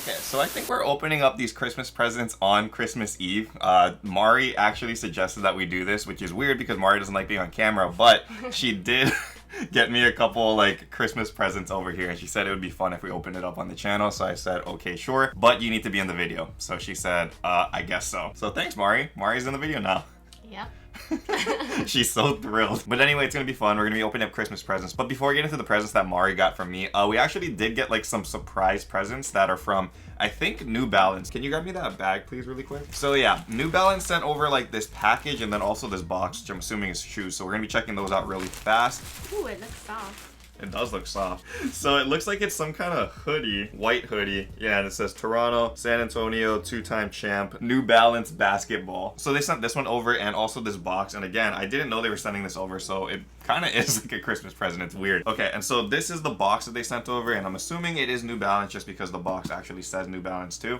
Okay, so I think we're opening up these Christmas presents on Christmas Eve. Mari actually suggested that we do this, which is weird because Mari doesn't like being on camera, but she did get me a couple like Christmas presents over here, and she said it would be fun if we opened it up on the channel. So I said, okay, sure, but you need to be in the video. So she said, I guess so. So thanks, Mari. Mari's in the video now. Yep. She's so thrilled. But anyway, it's gonna be fun. We're gonna be opening up Christmas presents. But before we get into the presents that Mari got from me, we actually did get like some surprise presents that are from, I think, New Balance. Can you grab me that bag, please, really quick? So yeah, New Balance sent over like this package and then also this box, which I'm assuming is shoes. So we're gonna be checking those out really fast. Ooh, it looks soft. It does look soft. So it looks like it's some kind of hoodie, white hoodie. Yeah, and it says Toronto, San Antonio, two-time champ, New Balance basketball. So they sent this one over and also this box. And again, I didn't know they were sending this over, so it kind of is like a Christmas present. It's weird. Okay, and so this is the box that they sent over, and I'm assuming it is New Balance just because the box actually says New Balance too.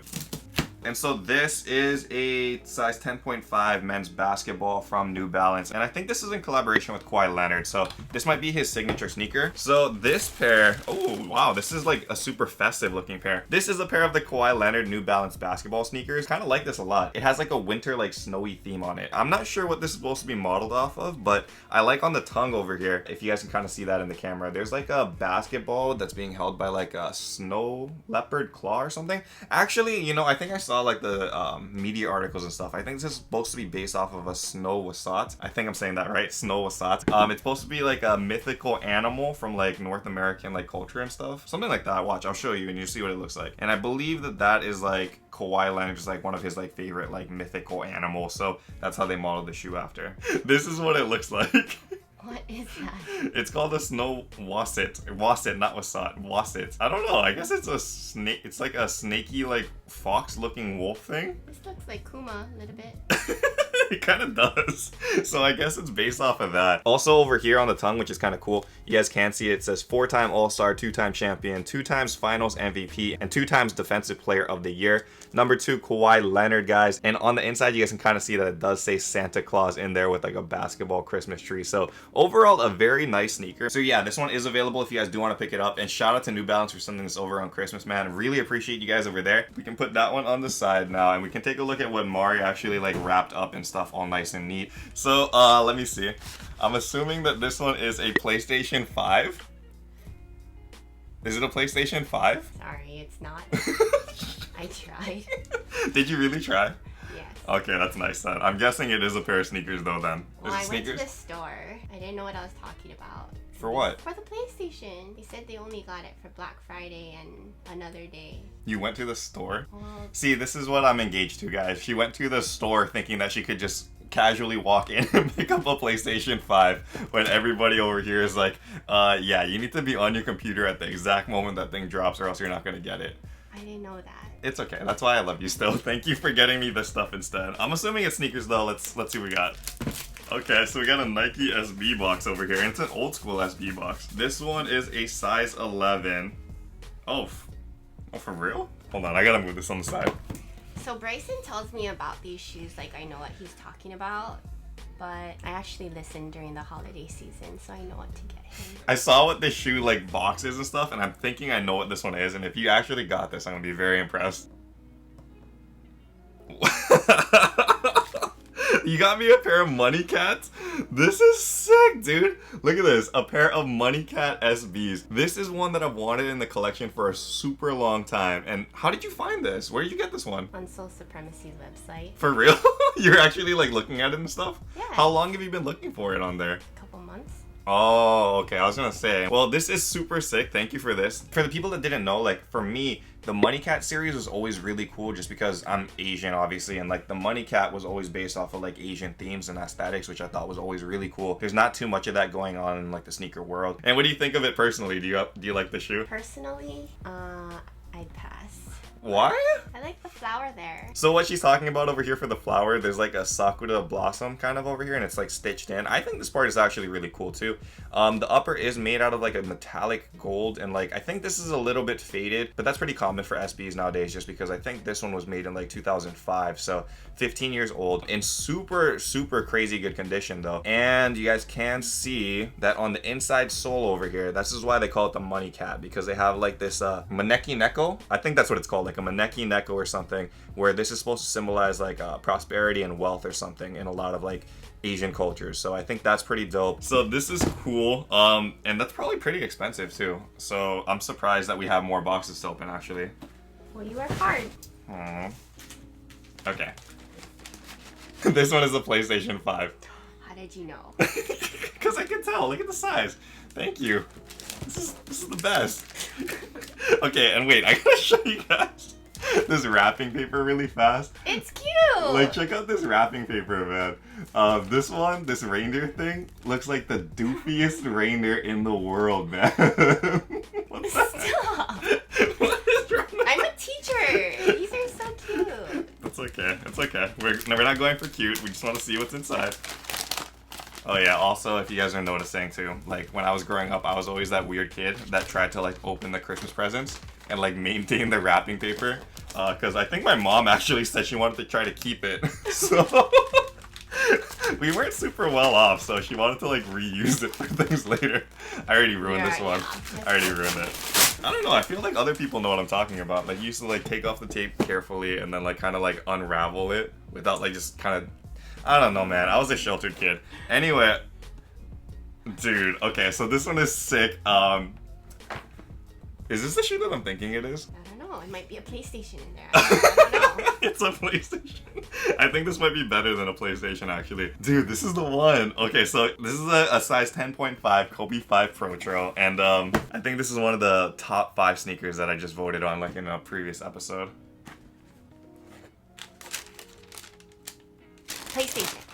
And so this is a size 10.5 men's basketball from New Balance. And I think this is in collaboration with Kawaii Leonard. So this might be his signature sneaker. So this pair, oh wow, this is like a super festive looking pair. This is a pair of the Kawaii Leonard New Balance basketball sneakers. Kind of like this a lot. It has like a winter like snowy theme on it. I'm not sure what this is supposed to be modeled off of, but I like on the tongue over here, if you guys can kind of see that in the camera, there's like a basketball that's being held by like a snow leopard claw or something. Actually, you know, I think I saw like the media articles and stuff. I think this is supposed to be based off of a snow wasat. I think I'm saying that right, snow wasat. It's supposed to be like a mythical animal from like North American like culture and stuff, something like that. Watch, I'll show you and you see what it looks like. And I believe that that is like Kawaii Leonard, is like one of his like favorite like mythical animals, so that's how they modeled the shoe after. This is what it looks like. What is that? It's called a snow wasset. Wasset, not wasat. Wasset. I don't know. I guess it's a snake. It's like a snaky, like fox-looking wolf thing. This looks like Kuma a little bit. It kind of does. So I guess it's based off of that. Also over here on the tongue, which is kind of cool, you guys can see it says 4-time All-Star, 2-time champion, 2 times Finals MVP, and 2 times Defensive Player of the Year. Number 2, Kawaii Leonard, guys. And on the inside, you guys can kind of see that it does say Santa Claus in there with like a basketball Christmas tree. So overall, a very nice sneaker. So yeah, this one is available if you guys do want to pick it up. And shout out to New Balance for sending this over on Christmas, man. Really appreciate you guys over there. We can put that one on the side now, and we can take a look at what Mari actually like wrapped up and stuff, all nice and neat. So let me see. I'm assuming that this one is a PlayStation 5. Is it a PlayStation 5? Sorry, it's not. I tried. Did you really try? Yes. Okay, that's nice then. I'm guessing it is a pair of sneakers though then. Well, Is it I went to sneakers? the store. I didn't know what I was talking about. For what? For the PlayStation. They said they only got it for Black Friday and another day. You went to the store? Well, See, this is what I'm engaged to, guys. She went to the store thinking that she could just casually walk in and pick up a PlayStation 5 when everybody over here is like, yeah, you need to be on your computer at the exact moment that thing drops or else you're not going to get it. I didn't know that. It's okay. That's why I love you still. Thank you for getting me this stuff instead. I'm assuming it's sneakers though. Let's see what we got. Okay, so we got a Nike SB box over here. It's an old school SB box. This one is a size 11. Oh, for real? Hold on, I gotta move this on the side. So Bryson tells me about these shoes like I know what he's talking about, but I actually listened during the holiday season, so I know what to get him. I saw what this shoe like box is and stuff, and I'm thinking I know what this one is, and if you actually got this, I'm gonna be very impressed. You got me a pair of Money Cats? This is sick, dude. Look at this. A pair of Money Cat SBs. This is one that I've wanted in the collection for a super long time. And how did you find this? Where did you get this one? On Soul Supremacy's website. For real? You're actually like looking at it and stuff? Yeah. How long have you been looking for it on there? A couple months. Oh, okay. I was gonna say, well, this is super sick. Thank you for this. For the people that didn't know, like for me, the Money Cat series was always really cool just because I'm Asian, obviously, and like the Money Cat was always based off of like Asian themes and aesthetics, which I thought was always really cool. There's not too much of that going on in like the sneaker world. And what do you think of it personally? Do you like the shoe? Personally, I'd pass. Why? I like the flower there. So what she's talking about over here for the flower, there's like a sakura blossom kind of over here, and it's like stitched in. I think this part is actually really cool too. The upper is made out of like a metallic gold, and like I think this is a little bit faded, but that's pretty common for SBs nowadays, just because I think this one was made in like 2005, so 15 years old, in super crazy good condition though. And you guys can see that on the inside sole over here, this is why they call it the money cat, because they have like this maneki neko, I think that's what it's called, like a maneki neko or something, where this is supposed to symbolize like prosperity and wealth or something in a lot of like Asian cultures. So I think that's pretty dope. So this is cool, and that's probably pretty expensive too. So I'm surprised that we have more boxes to open actually. Well, you work hard. Aww. Okay. This one is a PlayStation 5. How did you know? Because I can tell. Look at the size. Thank you. This is the best. Okay, and wait, I gotta show you guys this wrapping paper really fast. It's cute! Like, check out this wrapping paper, man. This one, this reindeer thing, looks like the doofiest reindeer in the world, man. What's that? Stop! What is wrong with I'm a teacher! These are so cute. It's okay. It's okay. We're not going for cute. We just want to see what's inside. Oh yeah, also if you guys are noticing too, like when I was growing up, I was always that weird kid that tried to like open the Christmas presents and like maintain the wrapping paper. Because I think my mom actually said she wanted to try to keep it. So we weren't super well off, so she wanted to like reuse it for things later. I already ruined this one. I already ruined it. I don't know, I feel like other people know what I'm talking about. Like you used to like take off the tape carefully and then like kind of like unravel it without like just kind of, I don't know, man. I was a sheltered kid. Anyway, dude, okay, so this one is sick. Is this the shoe that I'm thinking it is? I don't know. It might be a PlayStation in there. I don't know. It's a PlayStation. I think this might be better than a PlayStation, actually. Dude, this is the one. Okay, so this is a size 10.5 Kobe 5 Pro Trail, and I think this is one of the top 5 sneakers that I just voted on, like in a previous episode. PlayStation.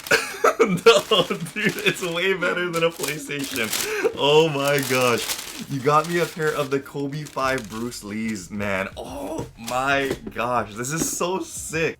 No, dude, it's way better than a PlayStation. Oh my gosh. You got me a pair of the Kobe 5 Bruce Lee's, man. Oh my gosh, this is so sick.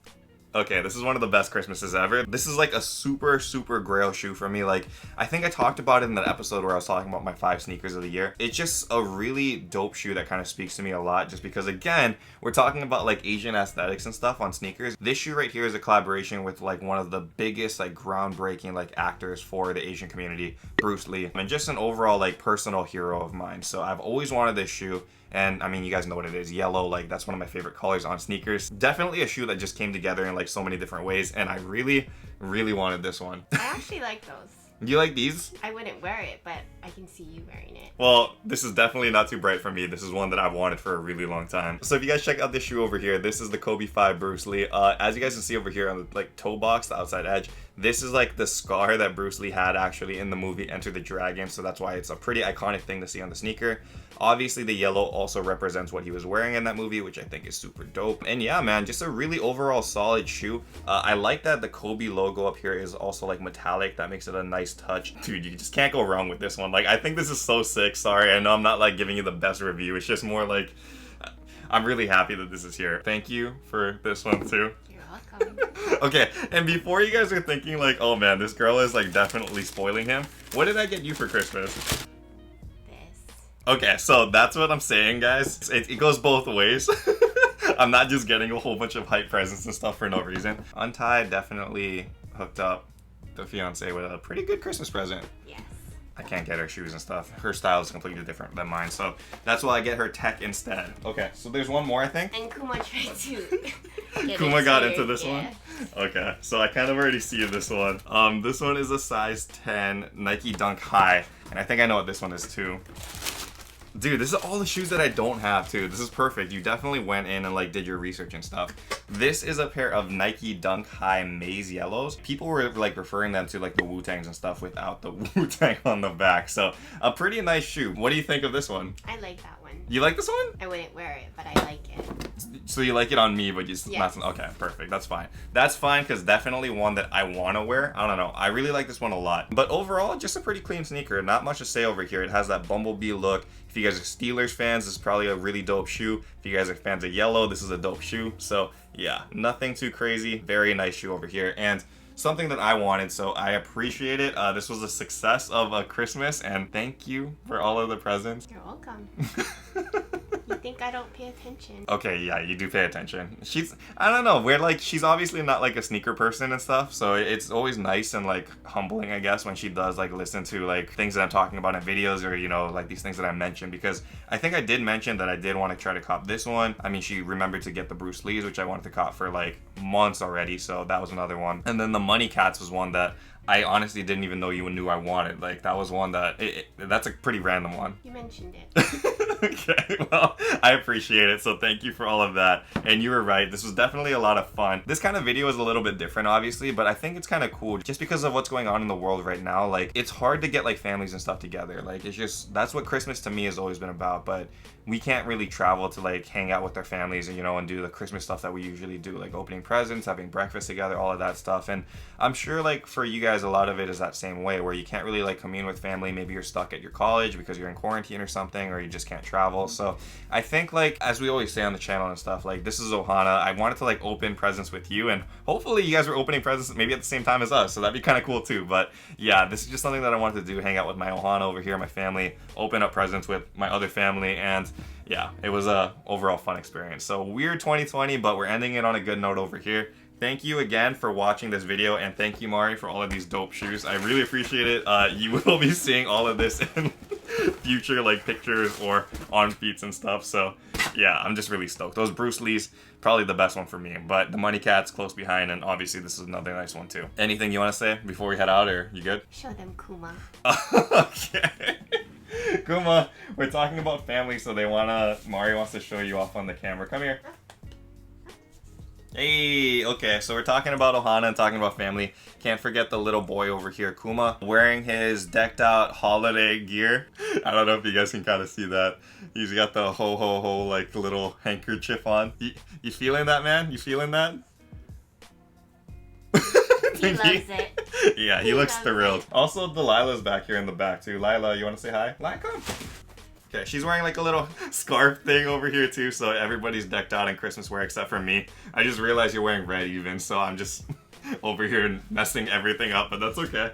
Okay, this is one of the best Christmases ever. This is like a super grail shoe for me. Like, I think I talked about it in that episode where I was talking about my 5 sneakers of the year. It's just a really dope shoe that kind of speaks to me a lot, just because, again, we're talking about like Asian aesthetics and stuff on sneakers. This shoe right here is a collaboration with like one of the biggest, like groundbreaking like actors for the Asian community, Bruce Lee, and just an overall like personal hero of mine. So I've always wanted this shoe. And I mean, you guys know what it is, yellow, like that's one of my favorite colors on sneakers. Definitely a shoe that just came together in like so many different ways, and I really wanted this one. I actually like those. You like these? I wouldn't wear it, but I can see you wearing it. Well, this is definitely not too bright for me. This is one that I've wanted for a really long time. So if you guys check out this shoe over here, this is the Kobe 5 Bruce Lee. As you guys can see over here on the like toe box, the outside edge, this is like the scar that Bruce Lee had actually in the movie Enter the Dragon, so that's why it's a pretty iconic thing to see on the sneaker. Obviously, the yellow also represents what he was wearing in that movie, which I think is super dope. And yeah, man, just a really overall solid shoe. I like that the Kobe logo up here is also like metallic. That makes it a nice touch. Dude, you just can't go wrong with this one. Like, I think this is so sick. Sorry, I know I'm not like giving you the best review. It's just more like, I'm really happy that this is here. Thank you for this one too. You're welcome. Okay, and before you guys are thinking like, oh man, this girl is like definitely spoiling him, what did I get you for Christmas? This. Okay, so that's what I'm saying, guys. It goes both ways. I'm not just getting a whole bunch of hype presents and stuff for no reason. Untied definitely hooked up the fiancé with a pretty good Christmas present. Yes. I can't get her shoes and stuff. Her style is completely different than mine, so that's why I get her tech instead. Okay, so there's one more, I think. And Kuma tried to Kuma got into this yeah. one? Okay, so I kind of already see this one. This one is a size 10 Nike Dunk High, and I think I know what this one is too. Dude, this is all the shoes that I don't have too. This is perfect. You definitely went in and like did your research and stuff. This is a pair of Nike Dunk High Maize Yellows. People were like referring them to like the Wu-Tangs and stuff without the Wu-Tang on the back. So a pretty nice shoe. What do you think of this one? I like that one. You like this one? I wouldn't wear it, but I like it. So you like it on me, but you Yes. okay, perfect. That's fine. That's fine because definitely one that I want to wear. I don't know. I really like this one a lot. But overall, just a pretty clean sneaker. Not much to say over here. It has that bumblebee look. If you guys are Steelers fans, this is probably a really dope shoe. If you guys are fans of yellow, this is a dope shoe. So yeah, nothing too crazy. Very nice shoe over here. And something that I wanted, so I appreciate it. This was a success of Christmas, and thank you for all of the presents. You're welcome. You think I don't pay attention? Okay, yeah, you do pay attention. I don't know, she's obviously not like a sneaker person and stuff, so it's always nice and like humbling, I guess, when she does like listen to like things that I'm talking about in videos or, you know, like these things that I mentioned, because I think I did mention that I did want to try to cop this one. I mean, she remembered to get the Bruce Lee's, which I wanted to cop for like months already, so that was another one. And then the Money Cats was one that I honestly didn't even know you knew I wanted. Like, that was one that, that's a pretty random one. You mentioned it. Okay, well, I appreciate it, so thank you for all of that. And you were right, this was definitely a lot of fun. This kind of video is a little bit different, obviously, but I think it's kind of cool just because of what's going on in the world right now. Like, it's hard to get, like, families and stuff together. Like, it's just, that's what Christmas to me has always been about, but we can't really travel to, like, hang out with our families, and, you know, and do the Christmas stuff that we usually do, like opening presents, having breakfast together, all of that stuff. And I'm sure, like, for you guys, a lot of it is that same way, where you can't really, like, commune with family. Maybe you're stuck at your college because you're in quarantine or something, or you just can't travel. So I think, like, as we always say on the channel and stuff, like, this is Ohana. I wanted to, like, open presents with you, and hopefully you guys were opening presents maybe at the same time as us, so that'd be kind of cool too. But yeah, this is just something that I wanted to do, hang out with my Ohana over here, my family, open up presents with my other family, and yeah, it was a overall fun experience. So weird 2020, but we're ending it on a good note over here. Thank you again for watching this video, and thank you, Mari, for all of these dope shoes. I really appreciate it. You will be seeing all of this in future, like, pictures or on feeds and stuff. So yeah, I'm just really stoked. Those Bruce Lee's, probably the best one for me, but the Money Cat's close behind, and obviously this is another nice one too. Anything you want to say before we head out, or you good? Show them Kuma. Okay. Kuma, we're talking about family, so Mari wants to show you off on the camera. Come here. Hey, okay, so we're talking about Ohana and talking about family. Can't forget the little boy over here, Kuma, wearing his decked out holiday gear. I don't know if you guys can kind of see that. He's got the ho ho ho, like, little handkerchief on. You feeling that, man? You feeling that? He loves it. Yeah, he looks thrilled. Also, Delilah's back here in the back too. Lila, you want to say hi? Lila, come. Okay, she's wearing like a little scarf thing over here too, so everybody's decked out in Christmas wear except for me. I just realized you're wearing red even, so I'm just over here messing everything up, but that's okay.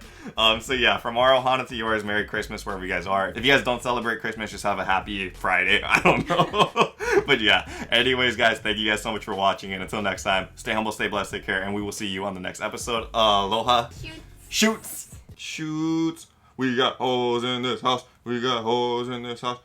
So yeah, from our Ohana to yours, Merry Christmas wherever you guys are. If you guys don't celebrate Christmas, just have a happy Friday. I don't know. But yeah, anyways, guys, thank you guys so much for watching, and until next time, stay humble, stay blessed, take care, and we will see you on the next episode. Aloha. Shoots. Shoots. We got hoes in this house. We got hoes in this house.